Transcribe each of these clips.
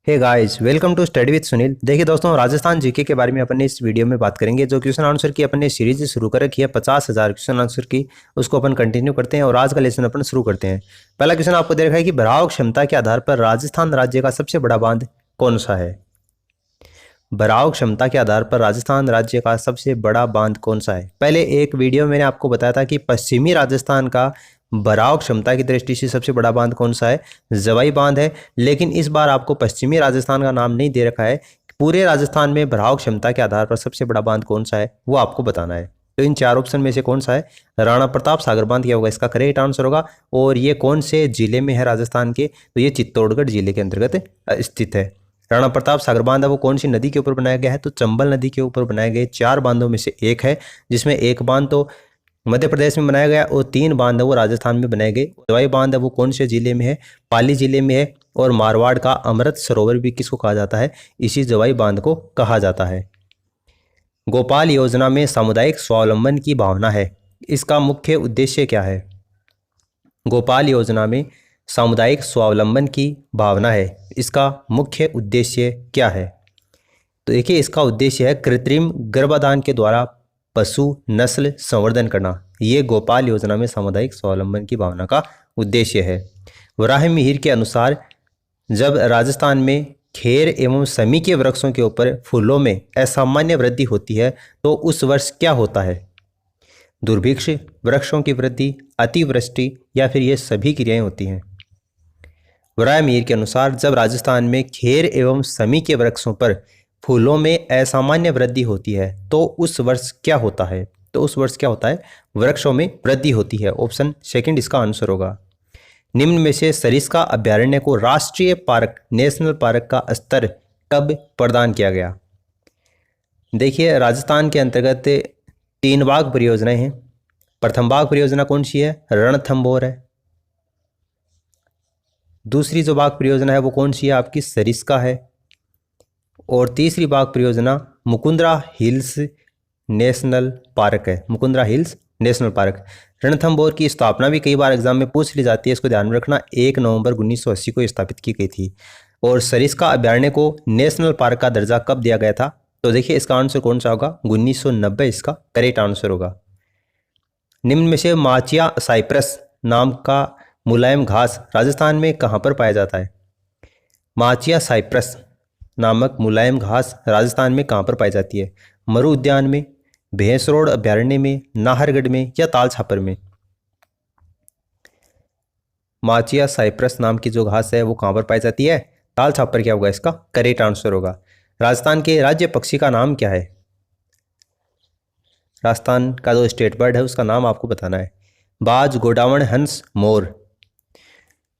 Hey guys, welcome to study with Sunil. देखिए दोस्तों, Rajasthan GK के बारे में अपन ने इस वीडियो में बात करेंगे। जो क्वेश्चन आंसर की अपन ने सीरीज शुरू कर रखी है 50,000 क्वेश्चन आंसर की, उसको अपन कंटिन्यू करते हैं और आज का लेसन अपन शुरू करते हैं। पहला क्वेश्चन आपको दे रखा है कि भराव क्षमता के आधार पर राजस्थान राज्य का सबसे बड़ा बांध कौन सा है। भराव क्षमता के आधार पर राजस्थान राज्य का सबसे बड़ा बांध कौन सा है। पहले एक वीडियो में मैंने आपको बताया था कि पश्चिमी राजस्थान का भराव क्षमता की दृष्टि से सबसे बड़ा बांध कौन सा है, जवाई बांध है। लेकिन इस बार आपको पश्चिमी राजस्थान का नाम नहीं दे रखा है, पूरे राजस्थान में भराव क्षमता के आधार पर सबसे बड़ा बांध कौन सा है वो आपको बताना है। तो इन चार ऑप्शन में से कौन सा है, राणा प्रताप सागर बांध क्या होगा, इसका करेक्ट आंसर होगा। और ये कौन से जिले में है राजस्थान के, तो ये चित्तौड़गढ़ जिले के अंतर्गत स्थित है। राणा प्रताप सागर बांध है वो कौन सी नदी के ऊपर बनाया गया है, तो चंबल नदी के ऊपर बनाए गए चार बांधों में से एक है, जिसमें एक बांध तो मध्य प्रदेश में बनाया गया और तीन बांध है वो राजस्थान में बनाए गए। जवाई बांध है वो कौन से जिले में है, पाली जिले में है। और मारवाड़ का अमृत सरोवर भी किसको कहा जाता है, इसी जवाई बांध को कहा जाता है। गोपाल योजना में सामुदायिक स्वावलंबन की भावना है, इसका मुख्य उद्देश्य क्या है। गोपाल योजना में सामुदायिक स्वावलंबन की भावना है, इसका मुख्य उद्देश्य क्या है। तो देखिए, इसका उद्देश्य है कृत्रिम गर्भाधान के द्वारा पशु नस्ल संवर्धन करना। ये गोपाल योजना में सामुदायिक स्वावलंबन की भावना का उद्देश्य है। वराह मिहिर के अनुसार जब राजस्थान में खेर एवं समी के वृक्षों के ऊपर फूलों में असामान्य वृद्धि होती है तो उस वर्ष क्या होता है। दुर्भिक्ष, वृक्षों की वृद्धि, अतिवृष्टि या फिर ये सभी क्रियाएं होती हैं। वराह मिहिर के अनुसार जब राजस्थान में खेर एवं समी के वृक्षों पर फूलों में असामान्य वृद्धि होती है तो उस वर्ष क्या होता है। तो उस वर्ष क्या होता है, वृक्षों में वृद्धि होती है। ऑप्शन सेकंड इसका आंसर होगा। निम्न में से सरिस्का अभ्यारण्य को राष्ट्रीय पार्क नेशनल पार्क का स्तर कब प्रदान किया गया। देखिए, राजस्थान के अंतर्गत तीन बाग परियोजनाएं हैं। प्रथम बाग परियोजना कौन सी है, रणथंभौर है। दूसरी जो बाग परियोजना है वो कौन सी है, आपकी सरिस्का है। और तीसरी बाग परियोजना मुकुंदरा हिल्स नेशनल पार्क है, Mukundra hills national park. Ranthambore की स्थापना भी कई बार एग्जाम में पूछ ली जाती है, इसको ध्यान में रखना। 1 नवंबर 1980 को स्थापित की गई थी। और सरिस्का अभ्यारण्य को नेशनल पार्क का दर्जा कब दिया गया था, तो देखिए इसका आंसर कौन सा होगा, 1990 इसका करेक्ट आंसर होगा। निम्न में से माचिया साइप्रस नाम का मुलायम घास राजस्थान में कहाँ पर पाया जाता है। माचिया साइप्रस नामक मुलायम घास राजस्थान में कहाँ पर पाई जाती है, मरु उद्यान में, भैंसरोड अभ्यारण्य में, नाहरगढ़ में या ताल छापर में। माचिया साइप्रस नाम की जो घास है वो कहाँ पर पाई जाती है, ताल छापर क्या होगा, इसका करेक्ट आंसर होगा। राजस्थान के राज्य पक्षी का नाम क्या है। राजस्थान का जो स्टेट बर्ड है उसका नाम आपको बताना है। बाज, गोडावण, हंस, मोर।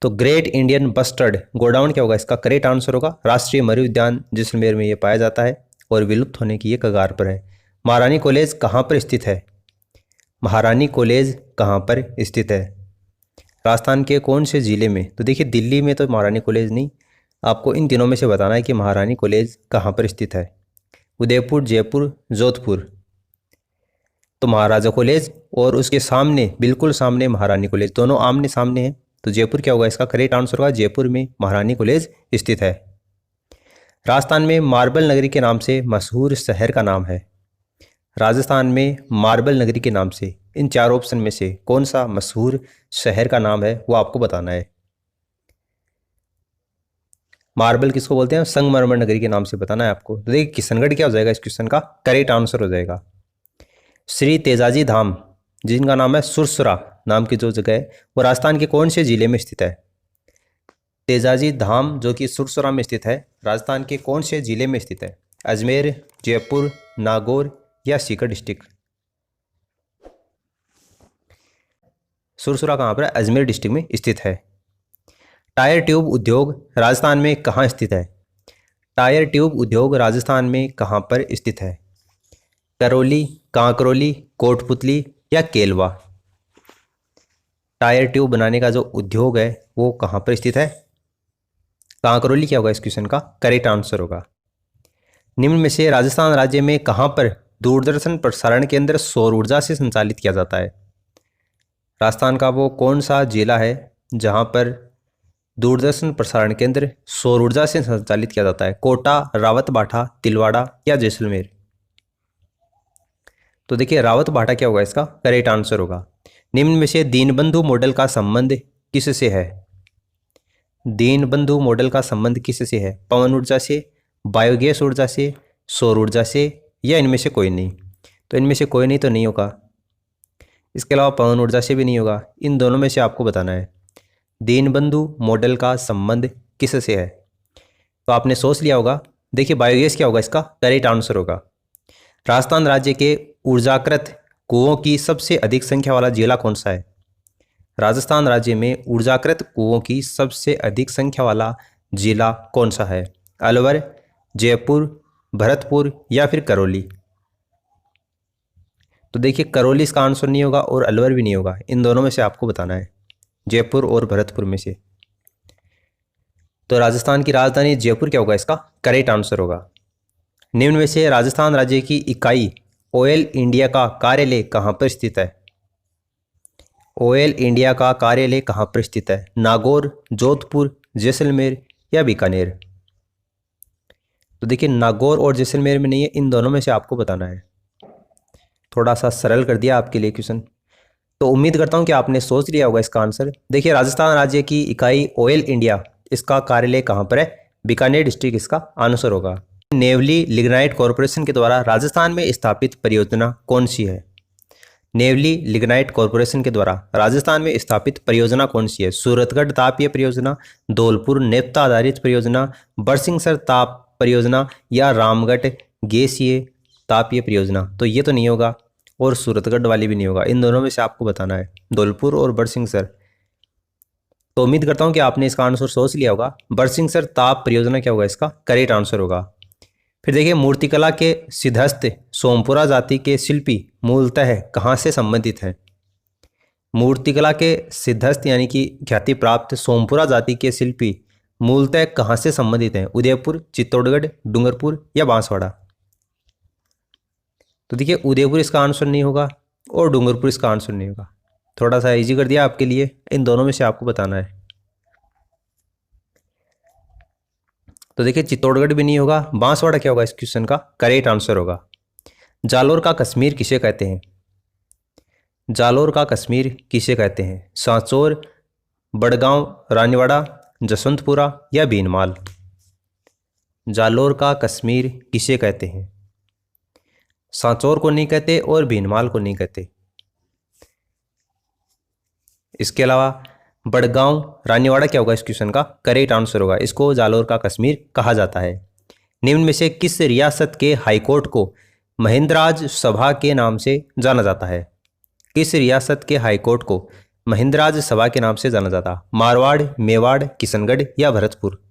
तो ग्रेट इंडियन बस्टर्ड गोडाउन क्या होगा, इसका करेक्ट आंसर होगा। राष्ट्रीय मरु उद्यान जैसलमेर में ये पाया जाता है और विलुप्त होने की ये कगार पर है। महारानी कॉलेज कहाँ पर स्थित है, महारानी कॉलेज कहाँ पर स्थित है, राजस्थान के कौन से जिले में। तो देखिए, दिल्ली में तो महारानी कॉलेज नहीं, आपको इन तीनों में से बताना है कि महारानी कॉलेज कहाँ पर स्थित है। उदयपुर, जयपुर, जोधपुर। तो महाराजा कॉलेज और उसके सामने, बिल्कुल सामने महारानी कॉलेज, दोनों आमने सामने हैं। तो जयपुर क्या होगा, इसका करेक्ट आंसर होगा। जयपुर में महारानी कॉलेज स्थित है। राजस्थान में मार्बल नगरी के नाम से मशहूर शहर का नाम है। राजस्थान में मार्बल नगरी के नाम से इन चार ऑप्शन में से कौन सा मशहूर शहर का नाम है वो आपको बताना है। मार्बल किसको बोलते हैं, संगमरमर नगरी के नाम से बताना है आपको। तो देखिए, किशनगढ़ क्या हो जाएगा, इस क्वेश्चन का करेक्ट आंसर हो जाएगा। श्री तेजाजी धाम जिनका नाम है सुरसुरा नाम की जो जगह है वो राजस्थान के कौन से जिले में स्थित है। तेजाजी धाम जो कि सुरसुरा में स्थित है, राजस्थान के कौन से जिले में स्थित है। अजमेर, जयपुर, नागौर या सीकर डिस्ट्रिक्ट। सुरसुरा कहाँ पर है, अजमेर डिस्ट्रिक्ट में स्थित है। टायर ट्यूब उद्योग राजस्थान में कहाँ स्थित है। टायर ट्यूब उद्योग राजस्थान में कहाँ पर स्थित है। करौली, कांकरौली, कोटपुतली या केलवा। टायर ट्यूब बनाने का जो उद्योग है वो कहाँ पर स्थित है, कांकरौली क्या होगा इस क्वेश्चन का करेक्ट आंसर होगा। निम्न में से राजस्थान राज्य में कहाँ पर दूरदर्शन प्रसारण केंद्र सौर ऊर्जा से संचालित किया जाता है। राजस्थान का वो कौन सा जिला है जहाँ पर दूरदर्शन प्रसारण केंद्र सौर ऊर्जा से संचालित किया जाता है? कोटा, रावत बाठा, तिलवाड़ा या जैसलमेर? तो देखिए रावत बाठा क्या होगा इसका करेक्ट आंसर होगा। निम्न में से दीनबंधु मॉडल का संबंध किससे है? दीनबंधु मॉडल का संबंध किससे है? पवन ऊर्जा से, बायोगैस ऊर्जा से, सौर ऊर्जा से या इनमें से कोई नहीं? तो इनमें से कोई नहीं तो नहीं होगा। इसके अलावा पवन ऊर्जा से भी नहीं होगा। इन दोनों में से आपको बताना है दीनबंधु मॉडल का संबंध किससे है। तो आपने सोच लिया होगा। देखिए बायोगैस क्या होगा इसका करेक्ट आंसर होगा। राजस्थान राज्य के ऊर्जाकृत कुओं की सबसे अधिक संख्या वाला जिला कौन सा है? राजस्थान राज्य में ऊर्जाकृत कुओं की सबसे अधिक संख्या वाला जिला कौन सा है? अलवर, जयपुर, भरतपुर या फिर करौली? तो देखिए करौली इसका आंसर नहीं होगा और अलवर भी नहीं होगा। इन दोनों में से आपको बताना है, जयपुर और भरतपुर में से। तो राजस्थान की राजधानी जयपुर क्या होगा इसका करेक्ट आंसर होगा। निम्न में से राजस्थान राज्य की इकाई ऑयल इंडिया का कार्यालय कहाँ पर स्थित है? ऑयल इंडिया का कार्यालय कहाँ पर स्थित है? नागौर, जोधपुर, जैसलमेर या बीकानेर? तो देखिए नागौर और जैसलमेर में नहीं है। इन दोनों में से आपको बताना है। थोड़ा सा सरल कर दिया आपके लिए क्वेश्चन। तो उम्मीद करता हूँ कि आपने सोच लिया होगा इसका आंसर। देखिए राजस्थान राज्य की इकाई ऑयल इंडिया इसका कार्यालय कहाँ पर है? बीकानेर डिस्ट्रिक्ट इसका आंसर होगा। नेवली लिग्नाइट कॉरपोरेशन के द्वारा राजस्थान में स्थापित परियोजना कौन सी है? नेवली लिग्नाइट कॉरपोरेशन के द्वारा राजस्थान में स्थापित परियोजना कौन सी है? सूरतगढ़ तापीय परियोजना, धौलपुर नेफ्ता आधारित परियोजना, बरसिंहसर ताप परियोजना या रामगढ़ गैसीय तापीय परियोजना? तो ये तो नहीं होगा और सूरतगढ़ वाली भी नहीं होगा। इन दोनों में से आपको बताना है, धौलपुर और बरसिंहसर। तो उम्मीद करता हूँ कि आपने इसका आंसर सोच लिया होगा। बरसिंहसर ताप परियोजना क्या होगा इसका करेक्ट आंसर होगा। फिर देखिए मूर्तिकला के सिद्धहस्त सोमपुरा जाति के शिल्पी मूलतः कहाँ से संबंधित हैं? मूर्तिकला के सिद्धहस्त यानी कि ख्याति प्राप्त सोमपुरा जाति के शिल्पी मूलतः कहाँ से संबंधित हैं? उदयपुर, चित्तौड़गढ़, डूंगरपुर या बांसवाड़ा? तो देखिए उदयपुर इसका आंसर नहीं होगा और डूंगरपुर इसका आंसर नहीं होगा। थोड़ा सा इजी कर दिया आपके लिए। इन दोनों में से आपको बताना है। तो देखिए चित्तौड़गढ़ भी नहीं होगा। बांसवाड़ा क्या होगा इस क्वेश्चन का करेक्ट आंसर होगा। जालोर का कश्मीर किसे कहते हैं? जालोर का कश्मीर किसे कहते हैं? सांचौर, बड़गांव, रानीवाड़ा, जसवंतपुरा या भीनमाल? जालोर का कश्मीर किसे कहते हैं? सांचौर को नहीं कहते और भीनमाल को नहीं कहते। इसके अलावा बड़गांव, रानीवाड़ा क्या होगा इस क्वेश्चन का करेक्ट आंसर होगा। इसको जालोर का कश्मीर कहा जाता है। निम्न में से किस रियासत के हाईकोर्ट को महिंद्राज सभा के नाम से जाना जाता है? किस रियासत के हाईकोर्ट को महिंद्राज सभा के नाम से जाना जाता? मारवाड़, मेवाड़, किशनगढ़ या भरतपुर?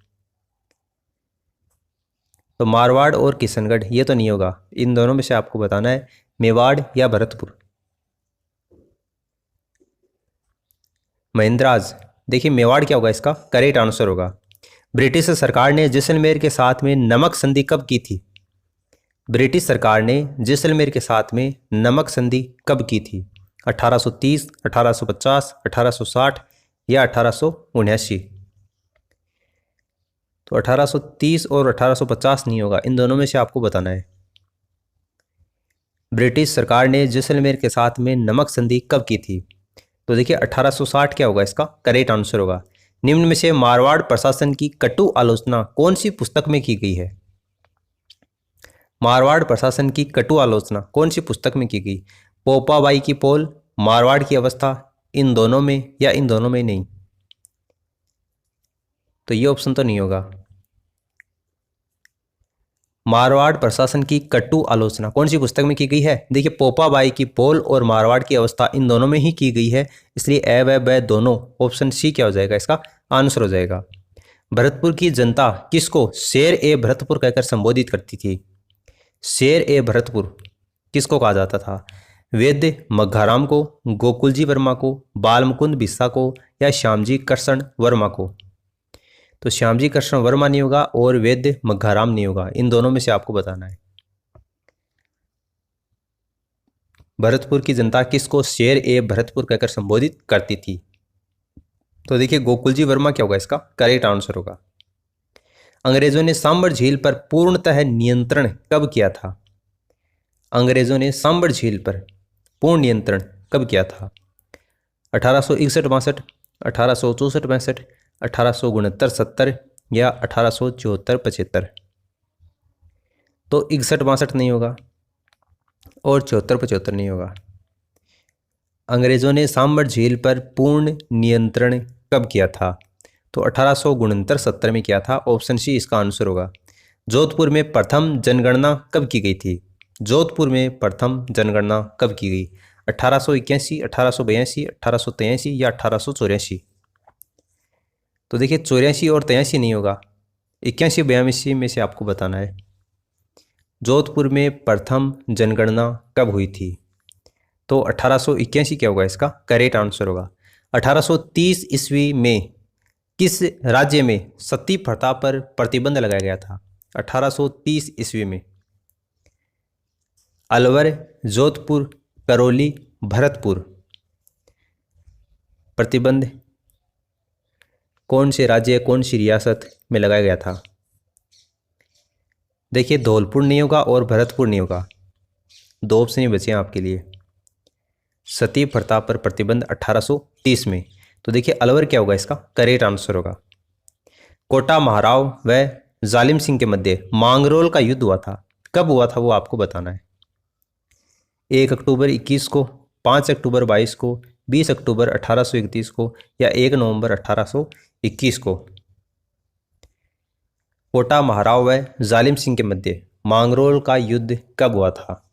तो मारवाड़ और किशनगढ़ ये तो नहीं होगा। इन दोनों में से आपको बताना है मेवाड़ या भरतपुर। महिंद्राज, देखिए मेवाड़ क्या होगा इसका करेक्ट आंसर होगा। ब्रिटिश सरकार ने जैसलमेर के साथ में नमक संधि कब की थी? ब्रिटिश सरकार ने जैसलमेर के साथ में नमक संधि कब की थी? 1830, 1850, 1860 या 1879? तो 1830 और 1850 नहीं होगा। इन दोनों में से आपको बताना है। ब्रिटिश सरकार ने जैसलमेर के साथ में नमक संधि कब की थी? तो देखिए 1860 क्या होगा इसका करेक्ट आंसर होगा। निम्न में से मारवाड़ प्रशासन की कटु आलोचना कौन सी पुस्तक में की गई है? मारवाड़ प्रशासन की कटु आलोचना कौन सी पुस्तक में की गई? पोपाबाई की पोल, मारवाड़ की अवस्था, इन दोनों में या इन दोनों में नहीं? तो ये ऑप्शन तो नहीं होगा। मारवाड़ प्रशासन की कटु आलोचना कौन सी पुस्तक में की गई है? देखिए पोपाबाई की पोल और मारवाड़ की अवस्था इन दोनों में ही की गई है। इसलिए ए व ब दोनों, ऑप्शन सी क्या हो जाएगा इसका आंसर हो जाएगा। भरतपुर की जनता किसको शेर ए भरतपुर कहकर संबोधित करती थी? शेर ए भरतपुर किसको कहा जाता था? वैद्य मघाराम को, गोकुलजी वर्मा को, बालमुकुंद बिस्सा को या श्यामजी कृष्ण वर्मा को? तो श्यामजी कृष्ण वर्मा नहीं होगा और वैद्य मघाराम नहीं होगा। इन दोनों में से आपको बताना है। भरतपुर की जनता किसको शेर ए भरतपुर कहकर संबोधित करती थी? तो देखिए गोकुलजी वर्मा क्या होगा इसका करेक्ट आंसर होगा। अंग्रेजों ने सांबर झील पर पूर्णतः नियंत्रण कब किया था? अंग्रेजों ने सांबर झील पर पूर्ण नियंत्रण कब किया था? 1861-62, 1864-65, 1869-70 या 1874-75? तो 61-62 नहीं होगा और 74-75 नहीं होगा। अंग्रेजों ने सांबर झील पर पूर्ण नियंत्रण कब किया था? तो 1869-70 में किया था। ऑप्शन सी इसका आंसर होगा। जोधपुर में प्रथम जनगणना कब की गई थी? जोधपुर में प्रथम जनगणना कब की गई? 1881, 1882, 1883 या 1884? तो देखिए 84 और 83 नहीं होगा, 81-82 में से आपको बताना है। जोधपुर में प्रथम जनगणना कब हुई थी? तो 1881 क्या होगा इसका करेक्ट आंसर होगा। 1830 ईस्वी में किस राज्य में सती प्रथा पर प्रतिबंध लगाया गया था? 1830 ईस्वी में अलवर, जोधपुर, करौली, भरतपुर प्रतिबंध कौन से राज्य कौन सी रियासत में लगाया गया था? देखिए धौलपुर नहीं होगा और भरतपुर नहीं होगा, दो ऑप्शन ही बचे हैं आपके लिए। सती प्रथा पर प्रतिबंध 1830 में, तो देखिए अलवर क्या होगा इसका करेक्ट आंसर होगा। कोटा महाराव व जालिम सिंह के मध्य मांगरोल का युद्ध हुआ था, कब हुआ था वो आपको बताना है। 1 अक्टूबर 21 को, 5 अक्टूबर 22 को, 20 अक्टूबर 1831 को या 1 नवंबर 1821 को? कोटा महाराव व जालिम सिंह के मध्य मांगरोल का युद्ध कब हुआ था?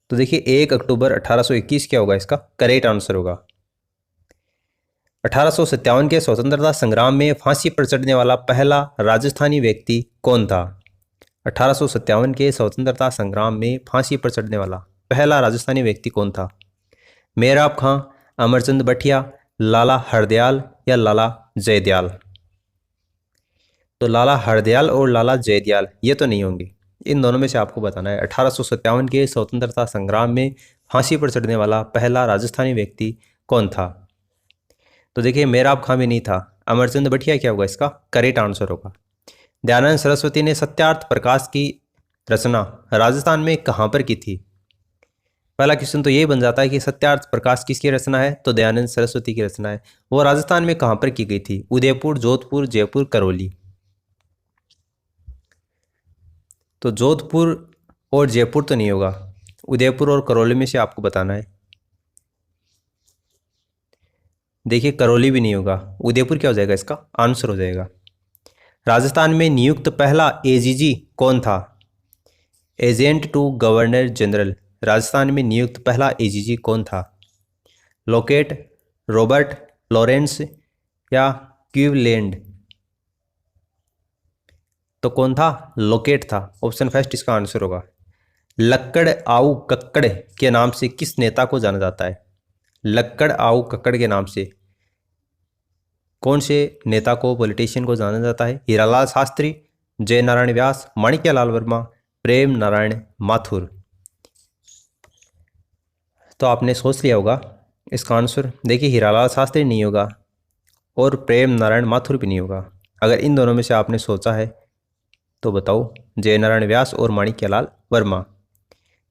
तो देखिए 1 अक्टूबर 1821 क्या होगा इसका करेक्ट आंसर होगा। 1857 के स्वतंत्रता संग्राम में फांसी पर चढ़ने वाला पहला राजस्थानी व्यक्ति कौन था? 1857 के स्वतंत्रता संग्राम में फांसी पर चढ़ने वाला पहला राजस्थानी व्यक्ति कौन था? मेहराब खां, अमरचंद बठिया, लाला हरदयाल या लाला जयदयाल? तो लाला हरदयाल और लाला जयदयाल ये तो नहीं होंगे, इन दोनों में से आपको बताना है। 1857 के स्वतंत्रता संग्राम में फांसी पर चढ़ने वाला पहला राजस्थानी व्यक्ति कौन था? तो देखिए मेहराब खां भी नहीं था, अमरचंद बठिया क्या होगा इसका करेक्ट आंसर होगा। दयानंद सरस्वती ने सत्यार्थ प्रकाश की रचना राजस्थान में कहाँ पर की थी? पहला क्वेश्चन तो ये बन जाता है कि सत्यार्थ प्रकाश किसकी रचना है? तो दयानंद सरस्वती की रचना है। वो राजस्थान में कहाँ पर की गई थी? उदयपुर, जोधपुर, जयपुर, करौली? तो जोधपुर और जयपुर तो नहीं होगा, उदयपुर और करौली में से आपको बताना है। देखिए करौली भी नहीं होगा, उदयपुर क्या हो जाएगा इसका आंसर हो जाएगा। राजस्थान में नियुक्त पहला एजीजी कौन था? Agent to governor general, Rajasthan में नियुक्त पहला एजीजी कौन था? लोकेट, रॉबर्ट, लॉरेंस या क्यूवलैंड? तो कौन था? लोकेट था। ऑप्शन फर्स्ट इसका आंसर होगा। लक्कड़ आऊ कक्कड़ के नाम से किस नेता को जाना जाता है? लक्कड़ आऊ कक्कड़ के नाम से कौन से नेता को, पॉलिटिशियन को जाना जाता है? हीरालाल शास्त्री, जय नारायण व्यास, माणिक्यलाल वर्मा, प्रेम नारायण माथुर? तो आपने सोच लिया होगा इसका आंसर। देखिए हीरालाल शास्त्री नहीं होगा और प्रेम नारायण माथुर भी नहीं होगा। अगर इन दोनों में से आपने सोचा है तो बताओ, जय नारायण व्यास और माणिक्यलाल वर्मा?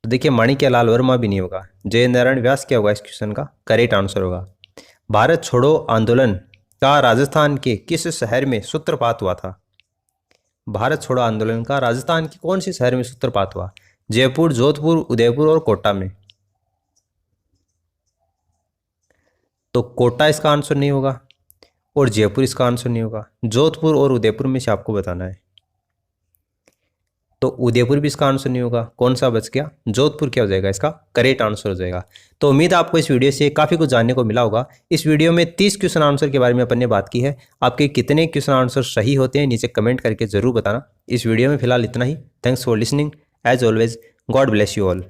तो देखिए माणिक्यलाल वर्मा भी नहीं होगा, जय नारायण व्यास क्या होगा इस क्वेश्चन का करेक्ट आंसर होगा। भारत छोड़ो आंदोलन का राजस्थान के किस शहर में सूत्रपात हुआ था? भारत छोड़ो आंदोलन का राजस्थान के कौन से शहर में सूत्रपात हुआ? जयपुर, जोधपुर, उदयपुर और कोटा में? तो कोटा इसका आंसर नहीं होगा और जयपुर इसका आंसर नहीं होगा। जोधपुर और उदयपुर में से आपको बताना है। तो उदयपुर भी इसका आंसर नहीं होगा। कौन सा बच गया? जोधपुर क्या हो जाएगा इसका करेक्ट आंसर हो जाएगा। तो उम्मीद है आपको इस वीडियो से काफ़ी कुछ जानने को मिला होगा। इस वीडियो में 30 क्वेश्चन आंसर के बारे में अपन ने बात की है। आपके कितने क्वेश्चन आंसर सही होते हैं नीचे कमेंट करके जरूर बताना। इस वीडियो में फिलहाल इतना ही। Thanks for listening. As always, God bless you all.